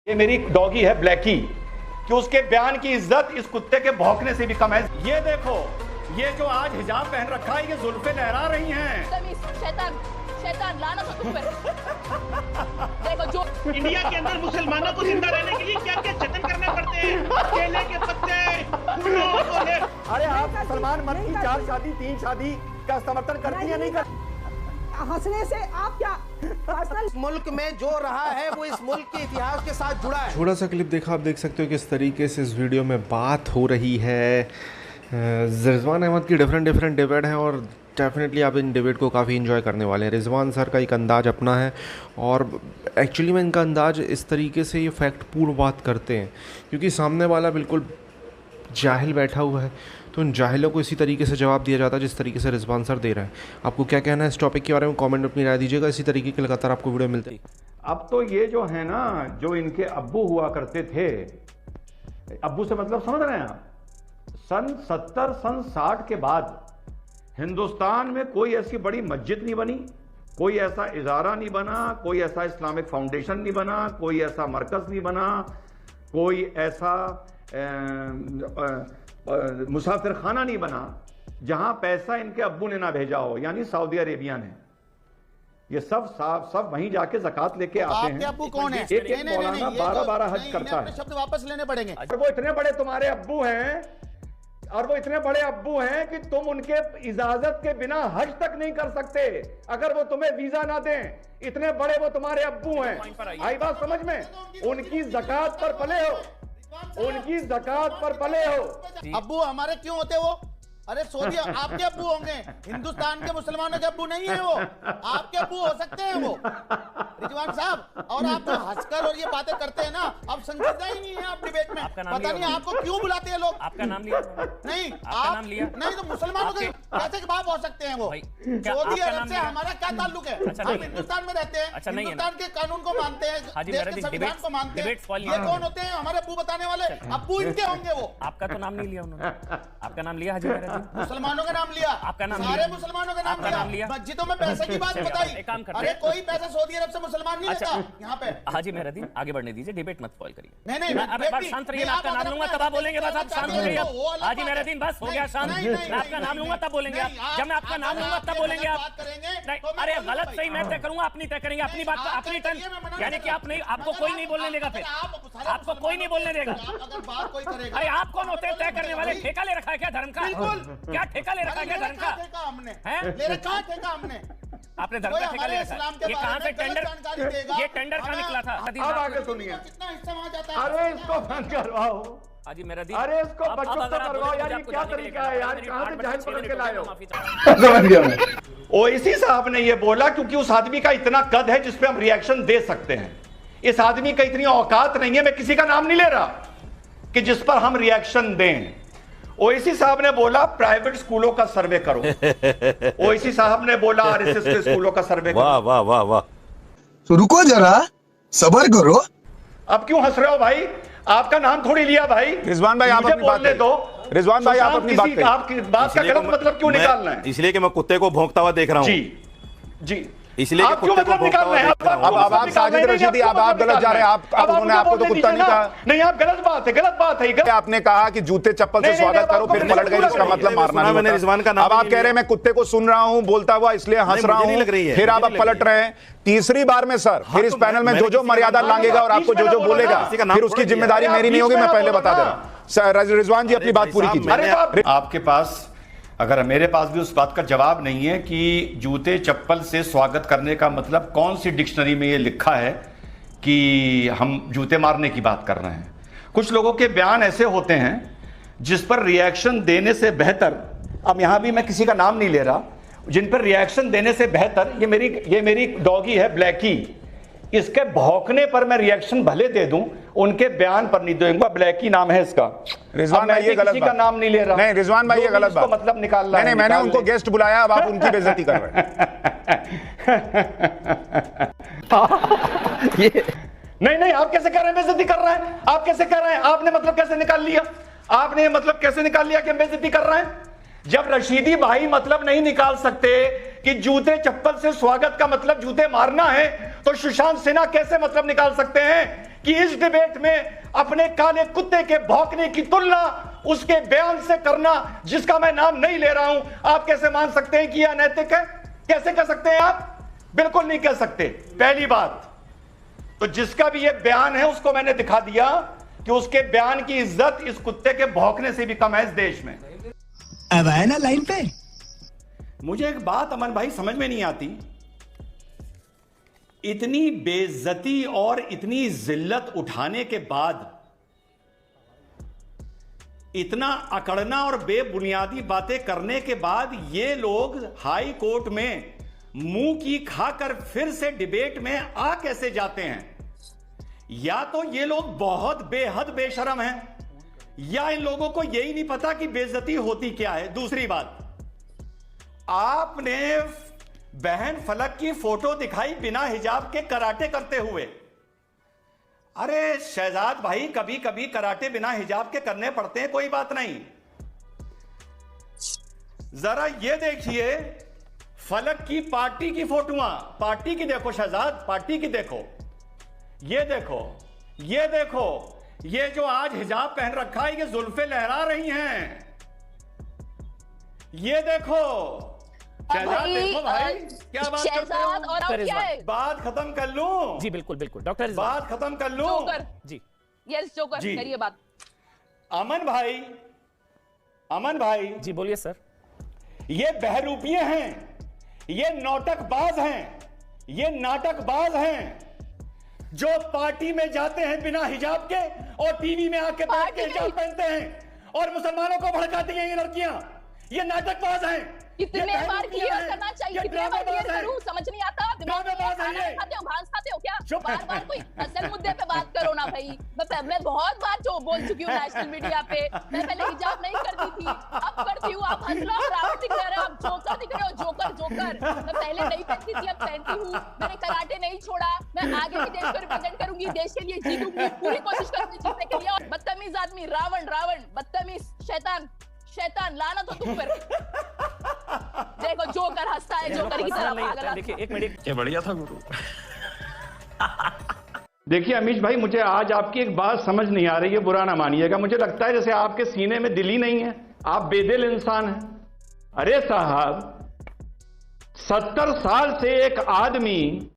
ये मेरी डॉगी है ब्लैकी कि उसके बयान की इज्जत इस कुत्ते के भौंकने से भी कम है। ये देखो, ये जो आज हिजाब पहन रखा है, ये जुल्फे लहरा रही हैं। शैतान, शैतान लानत हो तुम पर। देखो जो इंडिया के अंदर मुसलमानों को जिंदा रहने के लिए क्या क्या जतन करने पड़ते हैं, केले के पत्ते, फूलों को ले। अरे आप सलमान मर्द की 4 शादी 3 शादी का समर्थन करती है नहीं कर? हंसने से आप क्या पर्सनल मुल्क में जो रहा है वो इस मुल्क के इतिहास के साथ जुड़ा है। थोड़ा सा क्लिप देखा, आप देख सकते हो किस तरीके से इस वीडियो में बात हो रही है। रिजवान अहमद की डिफरेंट डिबेट है और डेफिनेटली आप इन डिबेट को काफ़ी इन्जॉय करने वाले हैं। रिजवान सर का एक अंदाज़ अपना है और एक्चुअली में इनका अंदाज़ इस तरीके से ये फैक्टपूर्ण बात करते हैं क्योंकि सामने वाला बिल्कुल जाहिल बैठा हुआ है, तो उन जाहिलों को इसी तरीके से जवाब दिया जाता है जिस तरीके से रिजवान सर दे रहे हैं। आपको क्या कहना है इस टॉपिक के बारे में? कमेंट में अपनी राय दीजिएगा। इसी तरीके के लगातार आपको वीडियो मिलते हैं। अब तो ये जो है ना, जो इनके अब्बू हुआ करते थे, अब्बू से मतलब समझ रहे हैं आप, सन 70 सन 60 के बाद हिंदुस्तान में कोई ऐसी बड़ी मस्जिद नहीं बनी, कोई ऐसा इदारा नहीं बना, कोई ऐसा इस्लामिक फाउंडेशन नहीं बना, कोई ऐसा मरकज नहीं बना, कोई ऐसा मुसाफिर खाना नहीं बना जहां पैसा इनके अब्बू ने ना भेजा हो, यानी सऊदी अरेबिया ने। ये सब वहीं जाके ज़कात लेके आते हैं। आपके अब्बू कौन है? एक मौलाना 12 हज करता है। शब्द वापस लेने पड़ेंगे। वो इतने बड़े तुम्हारे अब्बू हैं और वो इतने बड़े अब्बू हैं कि तुम उनके इजाजत के बिना हज तक नहीं कर सकते अगर वो तुम्हें वीजा ना दें। इतने बड़े वो तुम्हारे अब्बू हैं। आई बात समझ में? उनकी ज़कात पर पले हो, उनकी ज़कात पर पले हो। अब्बू हमारे क्यों होते वो? अरे सऊदी आपके अब्बू होंगे, हिंदुस्तान के मुसलमानों के अब्बू नहीं है वो। आपके अब्बू हो सकते हैं वो रिजवान साहब। और आप जो हंसकर और ये बातें करते हैं ना, अब संजीदा ही नहीं है आप डिबेट में। पता नहीं आपको क्यों बुलाते हैं लोग। आपका नाम लिया? नहीं, आपका नाम लिया? नहीं तो मुसलमानों के कैसे बाप हो सकते हैं वो? सऊदी अरब से हमारा क्या ताल्लुक है? हम हिंदुस्तान में रहते हैं, हिंदुस्तान के कानून को मानते हैं, देश के संविधान को मानते हैं। ये कौन होते हैं हमारे अब्बू बताने वाले? अब्बू इनके होंगे वो। आपका तो नाम नहीं लिया उन्होंने। आपका नाम लिया हाजी? मुसलमानों का नाम लिया, आपका नाम सारे मुसलमानों का नाम लिया। मस्जिदों में पैसे की बात बताई। एक काम करते अरे कोई पैसा सऊदी अरब से मुसलमान नहीं लेता यहाँ पे। हाजी मेहरुद्दीन आगे बढ़ने दीजिए, डिबेट मत स्पॉइल करिए। नहीं बस शांत रहिए, मैं आपका नाम लूंगा तब आप बोलेंगे। बस आप शांत हो जाइए। हाजी मेहरुद्दीन बस हो गया शांत। मैं आपका नाम लूंगा तब बोलेंगे आप। जब मैं आपका नाम लूंगा तब बोलेंगे आप। अरे गलत सही मैं तय करूंगा, अपनी तय करेंगे, अपनी बात अपनी टर्न। यानी कि आप नहीं, आपको कोई नहीं बोलने देगा, फिर आपको कोई नहीं बोलने देगा। अरे आप कौन होते हैं तय करने वाले? ठेका ले रखा है क्या धर्म का? क्या ठेका ले रखा है क्या धर्म का? ले रखा ठेका हमने। आपने धर्म का ठेका ले रखा है? ये कहां से टेंडर, ये टेंडर कहां निकला था? अब आगे सुनिए। कितना हिस्सा वहां जाता है? अरे इसको बंद करवाओ। हाजी मेहरुद्दीन, अरे इसको बच्चों को करवाओ यार। ये क्या तरीका है यार? कहां से जाहिल पकड़ के लाए हो? समझ गया मैं। ओवैसी साहब ने ये बोला क्योंकि उस आदमी का इतना कद है जिस पे हम रिएक्शन दे सकते हैं। इस आदमी का इतनी औकात नहीं है, मैं किसी का नाम नहीं ले रहा, कि जिस पर हम रिएक्शन दें। ओवैसी साहब ने बोला प्राइवेट स्कूलों का सर्वे करो। ओवैसी साहब ने बोला आरएसएस के स्कूलों का सर्वे करो। वाह वाह वाह वाह। तो रुको जरा, सबर करो। अब क्यों हंस रहे हो भाई? आपका नाम थोड़ी लिया भाई। रिजवान भाई आप अपनी बात बोलने दो। रिजवान भाई आप अपनी बात करें। आपकी बात का गलत मतलब क्यों निकालना है? इसलिए कि मैं कुत्ते को भौंकता हुआ देख रहा हूँ। जी इसलिए कि कुत्ते को भौंकता हुआ देख रहा हूं। अब आप साजिद रशीदी, अब आप गलत जा रहे हैं। आप उन्होंने आपको तो कुत्ता नहीं कहा। नहीं, आप गलत बात है। आपने कहा कि जूते चप्पल से स्वागत करो, फिर पलट गए, इसका मतलब मारना नहीं। मैंने रिजवान का नाम। अब आप कह रहे हैं मैं कुत्ते को सुन रहा हूं बोलता हुआ इसलिए हंस रहा हूं, फिर आप पलट रहे हैं। तीसरी बार में सर फिर इस पैनल में जो मर्यादा लांघेगा और आपको जो बोलेगा फिर उसकी जिम्मेदारी मेरी नहीं होगी। मैं पहले बता दे रहा हूं। सर रिजवान जी अपनी बात पूरी कीजिए। आपके पास, अगर मेरे पास भी उस बात का जवाब नहीं है कि जूते चप्पल से स्वागत करने का मतलब कौन सी डिक्शनरी में ये लिखा है कि हम जूते मारने की बात कर रहे हैं। कुछ लोगों के बयान ऐसे होते हैं जिस पर रिएक्शन देने से बेहतर, अब यहां भी मैं किसी का नाम नहीं ले रहा, जिन पर रिएक्शन देने से बेहतर ये मेरी डॉगी है ब्लैकी, इसके भौंकने पर मैं रिएक्शन भले दे दूं, उनके बयान पर नहीं दूंगा। ब्लैकी नाम है इसका। रिजवान भाई ये गलत बात। का नाम नहीं ले रहा। नहीं रिजवान भाई ये गलत बात। मतलब निकाल रहा है। नहीं मैंने उनको गेस्ट बुलाया, अब आप उनकी बेइज्जती कर रहे हैं। नहीं, आप कैसे कर रहे हैं? बेइज्जती कर रहे हैं? आप कैसे कर रहे हैं? आपने मतलब कैसे निकाल लिया? आपने मतलब कैसे निकाल लिया कि हम बेइज्जती कर रहे हैं? जब रशीदी भाई मतलब नहीं निकाल सकते कि जूते चप्पल से स्वागत का मतलब जूते मारना है, तो सुशांत सिन्हा कैसे मतलब निकाल सकते हैं कि इस डिबेट में अपने काले कुत्ते के भौंकने की तुलना उसके बयान से करना, जिसका मैं नाम नहीं ले रहा हूं, आप कैसे मान सकते हैं कि यह अनैतिक है? कैसे कह सकते हैं आप? बिल्कुल नहीं कह सकते। पहली बात तो जिसका भी यह बयान है उसको मैंने दिखा दिया कि उसके बयान की इज्जत इस कुत्ते के भौंकने से भी कम है इस देश में। अब आए ना लाइन पे। मुझे एक बात अमन भाई समझ में नहीं आती, इतनी बेइज्जती और इतनी जिल्लत उठाने के बाद, इतना अकड़ना और बेबुनियादी बातें करने के बाद ये लोग हाई कोर्ट में मुंह की खाकर फिर से डिबेट में आ कैसे जाते हैं? या तो ये लोग बहुत बेहद बेशरम हैं, या इन लोगों को यही नहीं पता कि बेइज्जती होती क्या है। दूसरी बात, आपने बहन फलक की फोटो दिखाई बिना हिजाब के कराटे करते हुए। अरे शहजाद भाई, कभी कभी कराटे बिना हिजाब के करने पड़ते हैं, कोई बात नहीं। जरा ये देखिए फलक की पार्टी की फोटोआं, पार्टी की देखो शहजाद, पार्टी की देखो, ये देखो, ये देखो, ये जो आज हिजाब पहन रखा है ये जुल्फे लहरा रही हैं, ये देखो शहजाद, देखो भाई क्या बात करते हो? और अब क्या है? बात खत्म कर लूं? जी बिल्कुल बिल्कुल डॉक्टर, बात खत्म कर लूं? जोकर जी यस, जोकर जी। करिए बात। अमन भाई, अमन भाई जी बोलिए सर। ये बहरूपिये हैं, ये नौटकबाज हैं, ये नाटकबाज हैं जो पार्टी में जाते हैं बिना हिजाब के और टीवी में आके बैठ के हिजाब पहनते हैं और मुसलमानों को भड़काती हैं ये लड़कियां। ये नाटकबाज हैं। कितने बार क्लियर करना चाहिए? कितने बार क्लियर करूं? समझ नहीं आता। दिमाग में खाना नहीं खाते हो, भांस खाते हो क्या? बार बार कोई असल मुद्दे पे बात करो ना भाई। मैं बहुत बार जो बोल चुकी हूँ नेशनल मीडिया पे, मैं पहले हिजाब नहीं करती थी, अब करती हूँ। आप हंस रहे हो, रावण दिख रहे हो, आप जोकर दिख रहे हो, जोकर जोकर। मैं पहले नहीं पहनती थी, अब पहनती हूँ। मैंने कराटे नहीं छोड़ा, मैं आगे भी देश को रिप्रेजेंट करूंगी, देश के लिए जीतूंगी, पूरी कोशिश करूंगी जीतने के लिए। और बदतमीज आदमी, रावण रावण, बदतमीज, शैतान शैतान, लानत हो तुम पर। देखो जोकर हंसता है, जोकर की तरह पागल। देखिए एक मिनट, ये बढ़िया था गुरु। देखिए अमीश भाई, मुझे आज आपकी एक बात समझ नहीं आ रही है, बुरा ना मानिएगा। मुझे लगता है जैसे आपके सीने में दिल ही नहीं है, आप बेदिल इंसान हैं। अरे साहब, 70 साल से एक आदमी